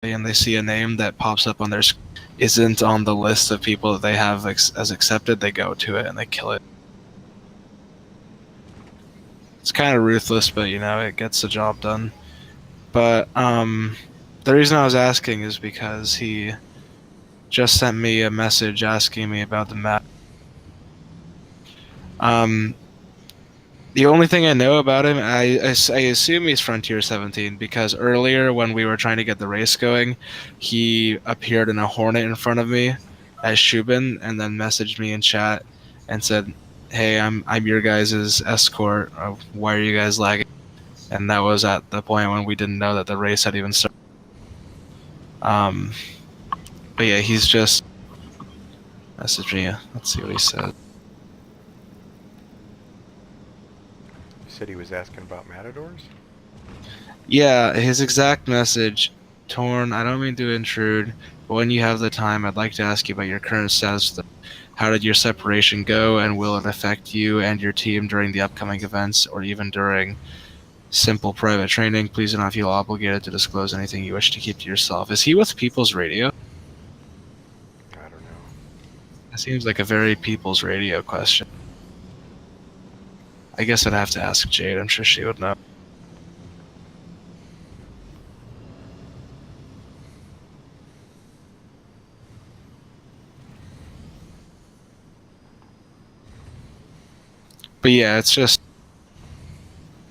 and they see a name that pops up on their screen isn't on the list of people that they have as accepted, they go to it and they kill it. It's kind of ruthless, but it gets the job done. But the reason I was asking is because he just sent me a message asking me about the map. The only thing I know about him, I assume he's Frontier 17, because earlier when we were trying to get the race going, he appeared in a Hornet in front of me as Shubin, and then messaged me in chat and said, "Hey, I'm your guys' escort. Why are you guys lagging?" And that was at the point when we didn't know that the race had even started. But yeah, he's just messaged me. Let's see what he said. You said he was asking about Matadors? Yeah, his exact message, Torn, I don't mean to intrude, but when you have the time, I'd like to ask you about your current status. How did your separation go, and will it affect you and your team during the upcoming events, or even during simple private training? Please do not feel obligated to disclose anything you wish to keep to yourself. Is he with People's Radio? I don't know. That seems like a very People's Radio question. I guess I'd have to ask Jade. I'm sure she would know. But yeah, it's just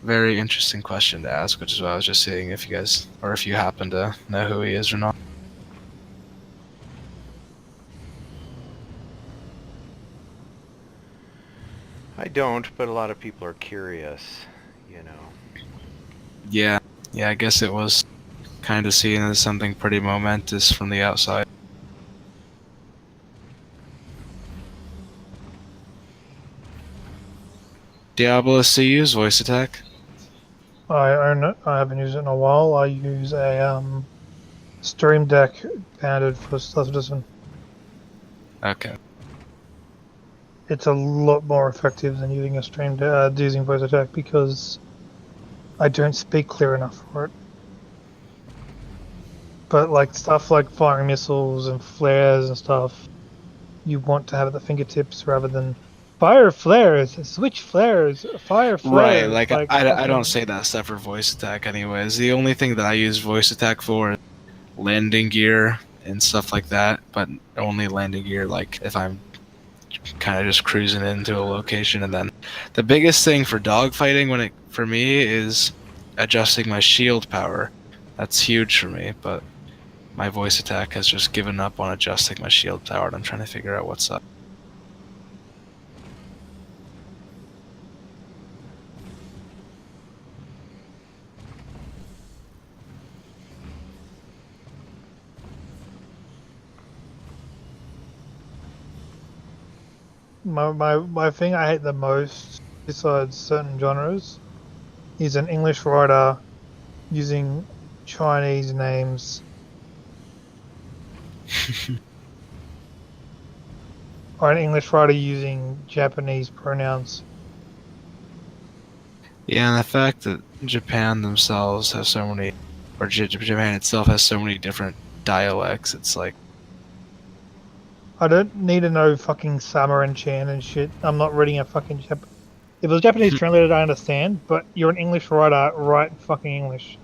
a very interesting question to ask, which is why I was just seeing if you guys, or if you happen to know who he is or not. I don't, but a lot of people are curious, you know. Yeah, I guess it was kind of seen as something pretty momentous from the outside. Diablos, do you use voice attack? I own it. I haven't used it in a while. I use a Stream Deck banded for Stealth Citizen. Okay. It's a lot more effective than using using voice attack because I don't speak clear enough for it. But like stuff like firing missiles and flares and stuff, you want to have at the fingertips rather than fire flares, switch flares, fire Right, flares. like Like I don't fucking. say that stuff for voice attack anyways. The only thing that I use voice attack for is landing gear and stuff like that, but only landing gear like if I'm kind of just cruising into a location. And then the biggest thing for dogfighting for me is adjusting my shield power. That's huge for me, but my voice attack has just given up on adjusting my shield power, and I'm trying to figure out what's up. My thing I hate the most, besides certain genres, is an English writer using Chinese names or an English writer using Japanese pronouns. Yeah, and the fact that Japan themselves have so many, or Japan itself has so many different dialects, it's like, I don't need to know fucking Summer and Chan and shit. I'm not reading a fucking If it was Japanese translated, I understand, but you're an English writer, write fucking English.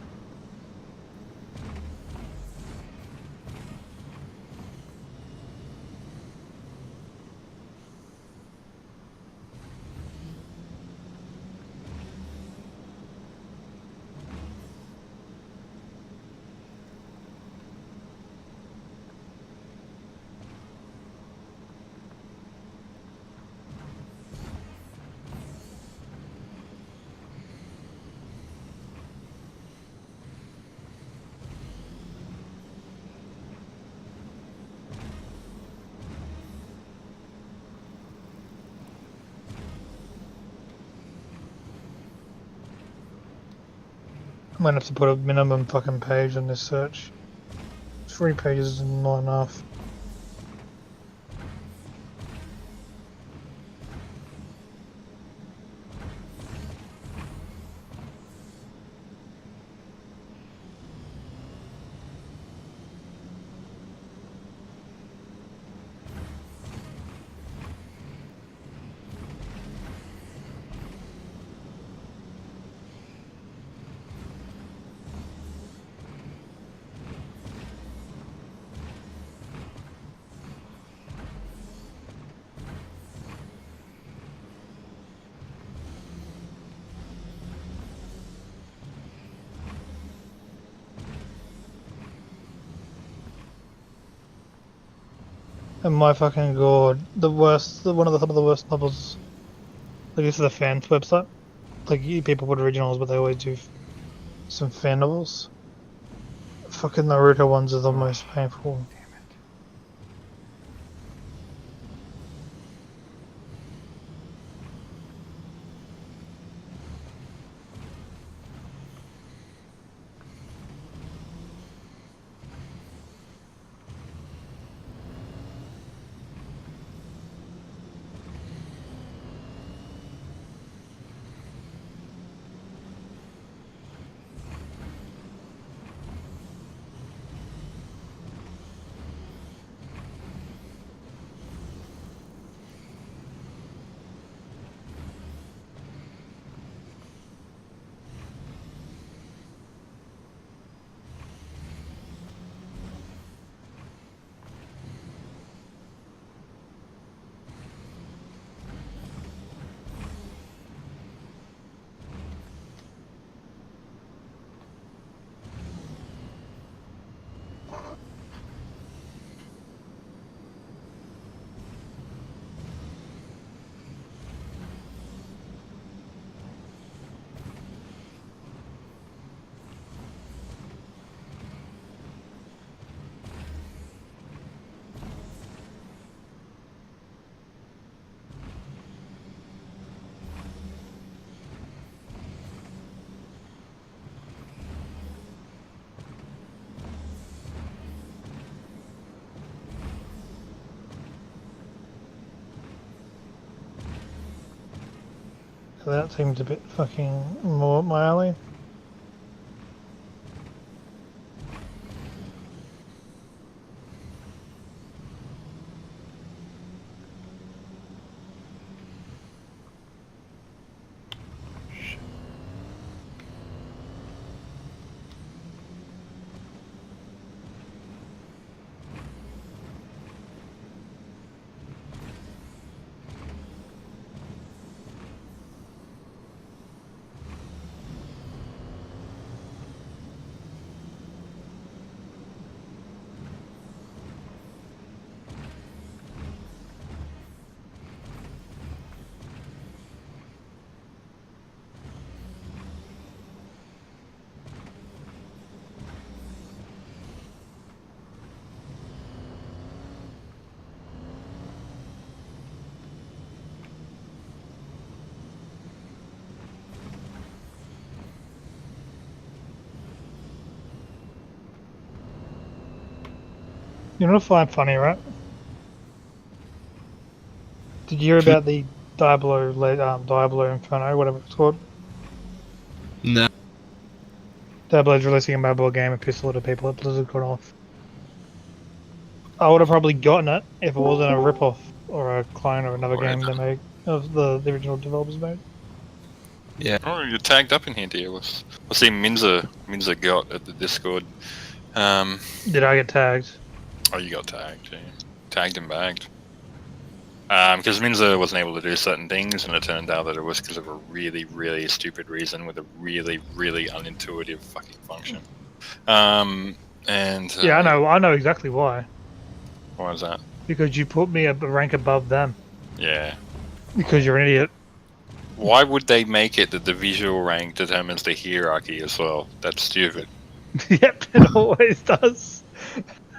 I'm gonna have to put a minimum fucking page on this search. 3 pages is not enough. And my fucking god, the worst, one of the some of the worst novels. Like this is a fan website. Like people put originals, but they always do some fan novels. Fucking Naruto ones are the most painful. Damn it. So that seems a bit fucking more up my alley. Shit. You know what I find funny, right? Did you hear about the Diablo Inferno, whatever it's called? No. Diablo's releasing a mobile game and pissed a lot of people at Blizzard got off. I would have probably gotten it if it wasn't a rip-off or a clone of another game they made, of the original developers made. Yeah. Oh, you're tagged up in here, dear. I see Minza got at the Discord. Did I get tagged? Oh, you got tagged, yeah. Tagged and bagged. Because Minza wasn't able to do certain things, and it turned out that it was because of a really, really stupid reason with a really, really unintuitive fucking function. Yeah, I know exactly why. Why is that? Because you put me a rank above them. Yeah. Because you're an idiot. Why would they make it that the visual rank determines the hierarchy as well? That's stupid. Yep, it always does.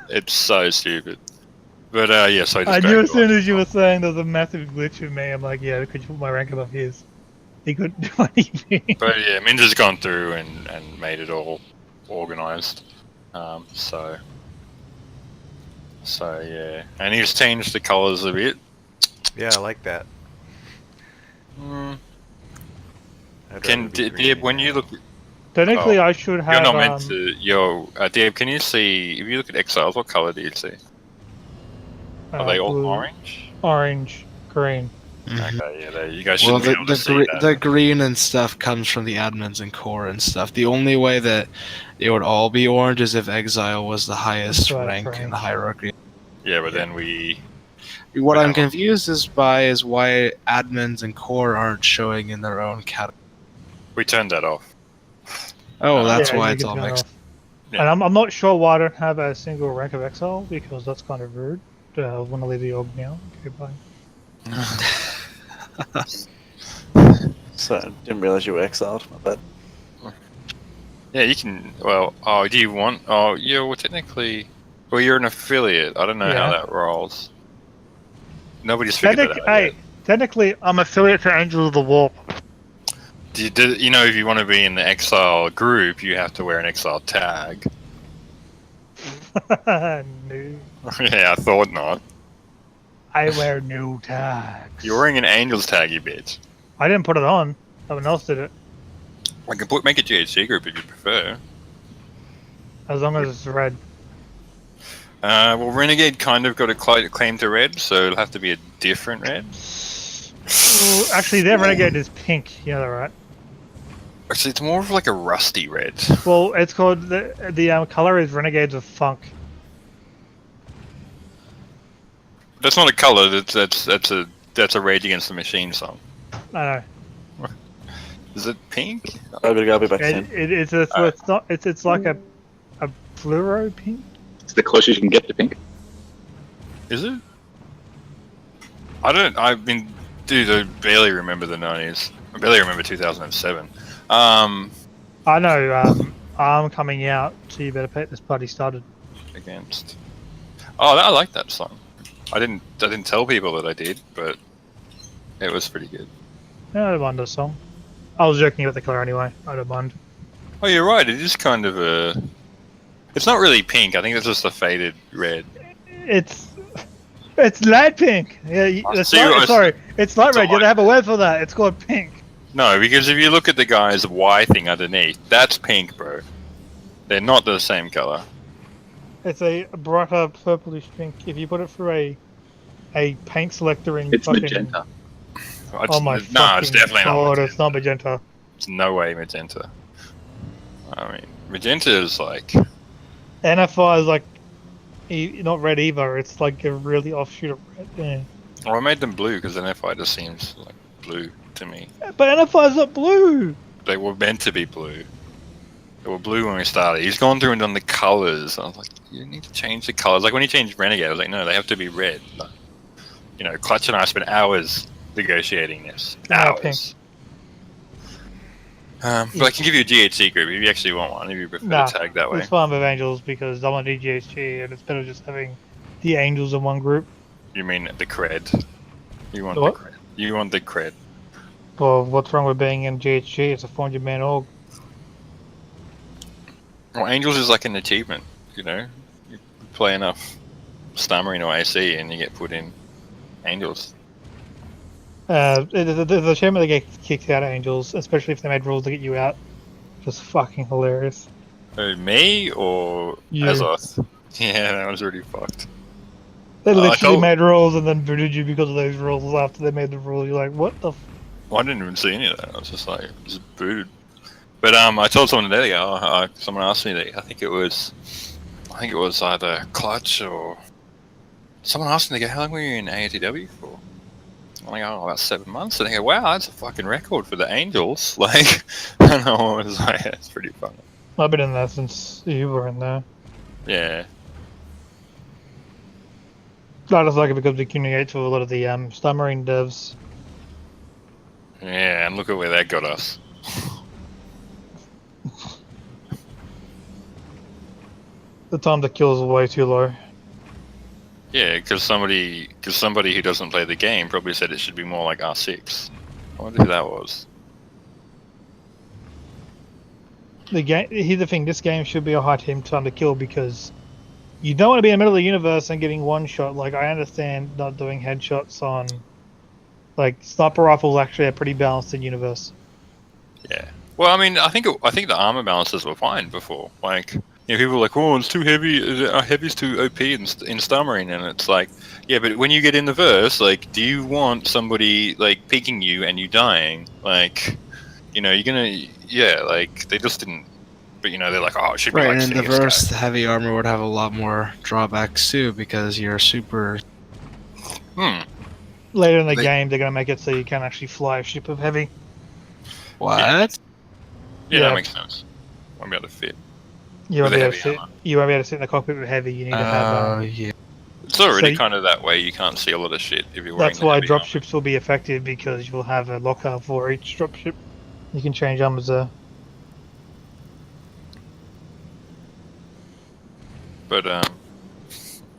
It's so stupid. But yeah, so I knew as soon as you were saying there's a massive glitch in me, I'm like, yeah, could you put my rank above his? He couldn't do anything. But yeah, Minza's gone through and made it all organised. So yeah, and he's changed the colours a bit. Yeah, I like that. Mm. I'd Can rather be Deb, green when than you look, Technically, I should have. you're not meant to. Deb, can you see if you look at Exiles? What colour do you see? Are they all blue, orange? Orange, green. Okay, yeah, you guys Well, should be able to see that. the green and stuff comes from the admins and core and stuff. The only way that it would all be orange is if Exile was the highest rank in the hierarchy. Yeah, but then What I'm confused is why admins and core aren't showing in their own category. we turned that off. Oh, that's Yeah, why you it's can all turn it mixed. off. Yeah. And I'm not sure why I don't have a single rank of Exile, because that's kind of rude. want to leave the org now. Okay, bye. So, didn't realise you were exiled. My bad. Yeah, you can. Well, oh, do you want? Oh, yeah. Well, technically, well, you're an affiliate. I don't know how Yeah. that rolls. Nobody's figured that out yet. Technically, I'm affiliate to Angels of the Warp. You know, if you want to be in the exile group, you have to wear an exile tag. No. Yeah, I thought not. I wear no tags. You're wearing an Angels tag, you bitch. I didn't put it on. Someone else did it. I can make a GHC group if you prefer. As long as it's red. Well, Renegade kind of got a claim to red, so it'll have to be a different red. Well, actually, their Renegade is pink. You know that, right? Actually, it's more of like a rusty red. Well, it's called the color is Renegades of Funk. That's not a color. That's a Rage Against the Machine song. I know. Is it pink? I'll be back soon. It's like a fluoro pink. It's the closest you can get to pink. Is it? Dude, I barely remember the 90s. I barely remember 2007. I know. I'm coming out, so you better get this party started. Against. Oh, I like that song. I didn't tell people that I did, but it was pretty good. Yeah, I don't mind the song. I was joking about the color anyway. I don't mind. Oh, you're right. It is kind of a. It's not really pink. I think it's just a faded red. It's light pink. Yeah, it's light red. You don't have a word for that. It's called pink. No, because if you look at the guy's Y thing underneath, that's pink, bro. They're not the same color. It's a brighter purplish pink. If you put it through a paint selector in It's fucking... magenta. Oh my it's definitely not. God, Magenta. it's not magenta. It's no way magenta. I mean, magenta is like. NFI is like, not red either. It's like a really offshoot of red. Yeah. Well, I made them blue because NFI just seems like blue to me. But NFI is not blue. They were meant to be blue. They were blue when we started. He's gone through and done the colors. I was like, you need to change the colors. Like when he changed Renegade, I was like, no, they have to be red. Like, you know, Clutch and I spent hours negotiating this. Hours. But I can give you a GHC group if you actually want one, if you prefer to tag that way. It's fine with Angels because I want to do GHG and it's better just having the Angels in one group. You mean the cred? You want What? the cred? You want the cred? Well, what's wrong with being in GHG? It's a 400-man org. Well, Angels is like an achievement, you know? You play enough Stammering or AC and you get put in Angels. There's a shame they get kicked out of Angels, especially if they made rules to get you out. Just fucking hilarious. Me or You. Azoth? Yeah, that was really fucked. They I literally told- made rules and then booted you because of those rules after they made the rule. You're like, what the Well, I didn't even see any of that. I was just like, just booted. But I told someone today. Someone asked me that. I think it was either Clutch or someone asked me. They go, "How long were you in AATW for?" I'm like, "Oh, about 7 months." And they go, "Wow, that's a fucking record for the Angels." Like, I know. I was like, "It's pretty funny." I've been in there since you were in there. Yeah. I just like it because we communicate to a lot of the Star Marine devs. Yeah, and look at where that got us. The time to kill is way too low. Yeah, because somebody who doesn't play the game probably said it should be more like R6. I wonder who that was. The game. Here's the thing: this game should be a high time to kill because you don't want to be in the middle of the universe and getting one shot. Like I understand not doing headshots on, like sniper rifles actually are pretty balanced in universe. Yeah. Well, I mean, I think the armor balances were fine before. Like, you know, people were like, "Oh, it's too heavy. Heavy's too OP in Star Marine," and it's like, yeah, but when you get in the verse, like, do you want somebody like peeking you and you dying? Like, you know, you're gonna, yeah, like they just didn't. But you know, they're like, "Oh, it should be Right, like." and in the Sting verse, Sky." the heavy armor would have a lot more drawbacks too because you're super. Later in the They- game, they're gonna make it so you can actually fly a ship of heavy. What? Yeah, Yeah. that makes sense. Won't be able to fit. You won't With be a able to heavy sit. armor. You won't be able to sit in the cockpit with heavy. You need to have. Yeah. It's already So- kind of that way. You can't see a lot of shit if you're wearing That's the why heavy armor. dropships will be effective, because you'll have a locker for each dropship. You can change armors there. But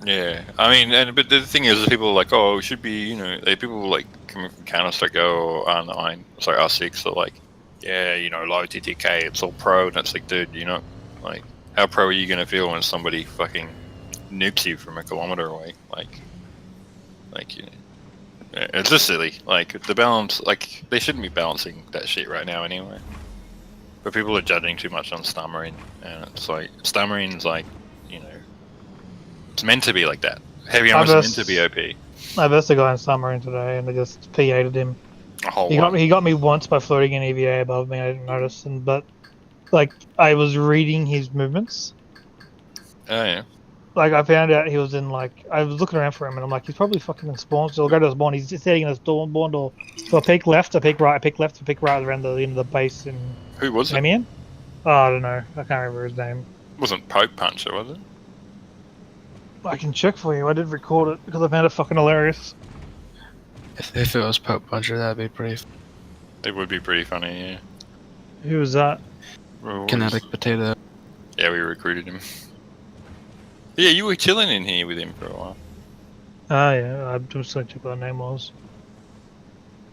yeah. I mean, but the thing is, people are like, oh, it should be, people like coming from Counter-Strike or R9, sorry, R6, are like, yeah, low TTK, it's all pro, and it's like, dude, like, how pro are you gonna feel when somebody fucking nukes you from a kilometer away? It's just silly. Like, the balance, like, they shouldn't be balancing that shit right now anyway. But people are judging too much on Stammering, and it's like, Stammering's like, it's meant to be like that. Heavy armor's meant to be OP. I versed a guy in submarine today, and I just P8'd him. A whole He lot. got me once by floating an EVA above me. I didn't notice, but like I was reading his movements. Oh, yeah. Like I found out he was in I was looking around for him, and I'm like, he's probably fucking in spawn. So I'll go to the spawn. He's just sitting in the spawn door. So I peek left, I peek right, I peek left, I peek right around the end of the base in Who was it? Damien. Oh, I don't know. I can't remember his name. It wasn't Poke Puncher, was it? I can check for you. I did record it because I found it fucking hilarious. If it was Pope Puncher, that'd be pretty. It would be pretty funny, yeah. Who was that? Kinetic Potato. Yeah, we recruited him. Yeah, you were chilling in here with him for a while. Ah, yeah. I'm just going to check what the name was.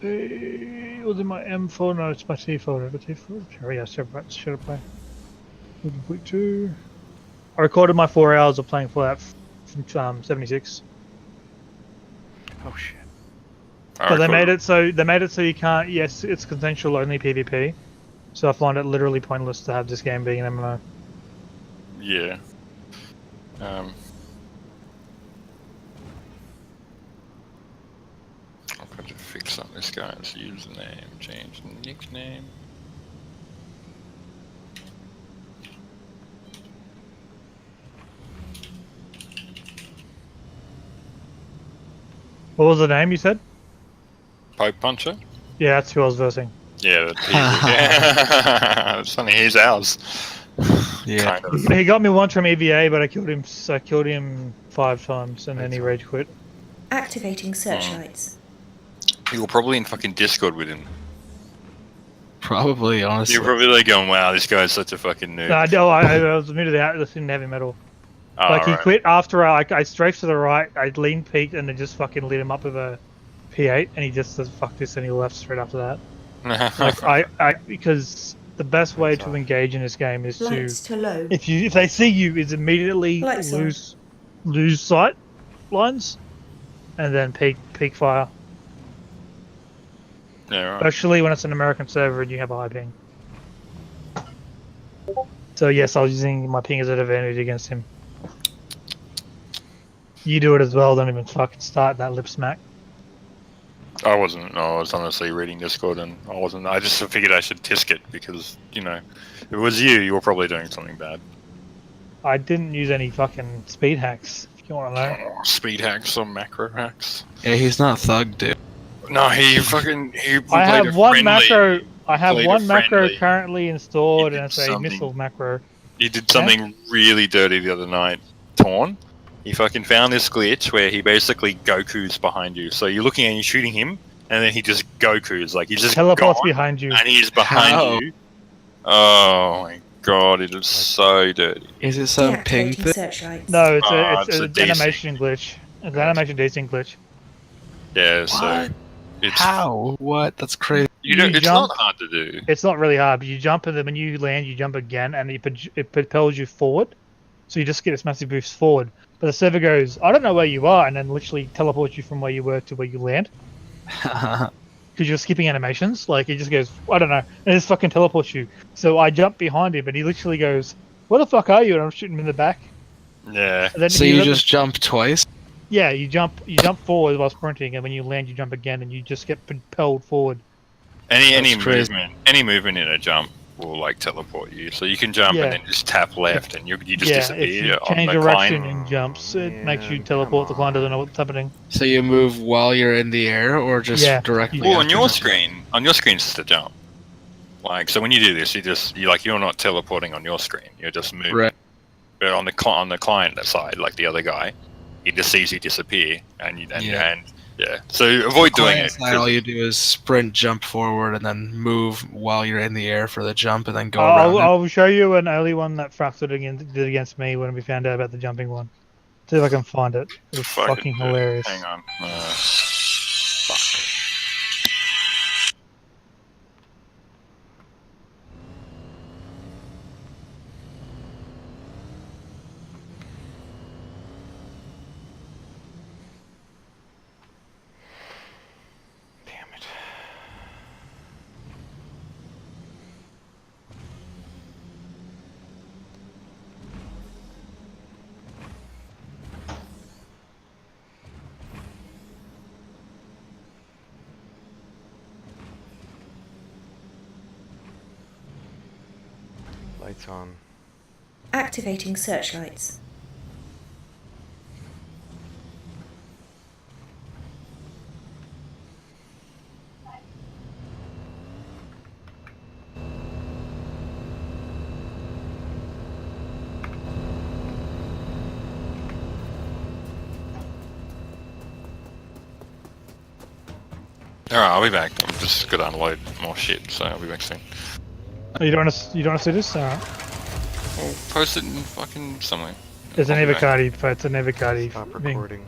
It was in my M folder. No, it's my T folder. The T folder. Oh, yeah, shut up, play. 2. I recorded my 4 hours of playing Fallout from 76. Oh shit. But they made it so you can't. Yes, it's consensual only PvP. So I find it literally pointless to have this game being an MMO. Yeah. I've got to fix up this guy's username, change the nickname. What was the name you said? Poke Puncher? Yeah, that's who I was versing. Yeah, yeah. It's funny, he's ours. Yeah. Kind of. He got me once from EVA, but I killed him. So I killed him 5 times, and then he rage quit. Activating searchlights. You were probably in fucking Discord with him. Probably, honestly. You're probably like going, wow, this guy's such a fucking noob. No, I was muted out listening to heavy metal. Oh, Like he right. quit after I strafed to the right, I lean peeked, and then just fucking lit him up with a P8, and he just says fuck this, and he left straight after that. Like I because the best way to engage in this game is Lights to low. if they see you is immediately Lights on. lose sight lines, and then peak fire. Yeah, right. Especially when it's an American server and you have a high ping. So yes, I was using my ping as an advantage against him. You do it as well. Don't even fucking start that lip smack. I wasn't. No, I was honestly reading Discord, and I wasn't. I just figured I should tisk it because if it was you, you were probably doing something bad. I didn't use any fucking speed hacks. If you want to know. Oh, speed hacks or macro hacks? Yeah, he's not thug, dude. No, he I played have a one friendly- macro. I have played a one macro friendly. currently installed, You and did it's a something. missile macro. He did something really dirty the other night, Torn. He fucking found this glitch where he basically Goku's behind you. So you're looking and you're shooting him, and then he just Goku's. Like, he's just Teleports gone, behind you. and he's behind How? you. Oh my god, it is so dirty. Is it some ping Deactivating thing? searchlights. No, it's Ah, it's it's a an animation glitch. It's an animation desync glitch. Yeah, so What? it's How? What? That's crazy. you don't, You it's jump- not hard to do. It's not really hard, but you jump and then when you land, you jump again, and it propels you forward. So you just get this massive boost forward. But the server goes, I don't know where you are, and then literally teleports you from where you were to where you land. Because you're skipping animations. Like, it just goes, I don't know, and it just fucking teleports you. So I jump behind him, and he literally goes, where the fuck are you? And I'm shooting him in the back. Yeah. And then So he you let- just jump twice? Yeah, you jump forward while sprinting, and when you land, you jump again, and you just get propelled forward. Any That's crazy. movement in a jump will like teleport you. So you can jump Yeah. and then just tap left, and you just Yeah, disappear if you on change the direction climb. in jumps, it makes you Man, teleport. The come client doesn't know what's happening. So you move while you're in the air, or just Yeah. directly? Well, on after your jump? screen, it's just a jump. Like, so when you do this, you're not teleporting on your screen. You're just moving. Right. But on the client side, like the other guy, he just sees you disappear, and Yeah. yeah. So avoid doing Quiet it. side, all you do is sprint, jump forward, and then move while you're in the air for the jump, and then go around it. I'll show you an early one that Frax did against me when we found out about the jumping one. See if I can find it. It was fucking hilarious. Hang on. Fuck. Damn it. Lights on. Activating searchlights. Alright, I'll be back. I'm just gonna unload more shit, so I'll be back soon. Oh, you don't want to see this? Alright. I'll post it in fucking somewhere. It's an I'll be back. Evocati, but it's an Evocati Stop thing. recording.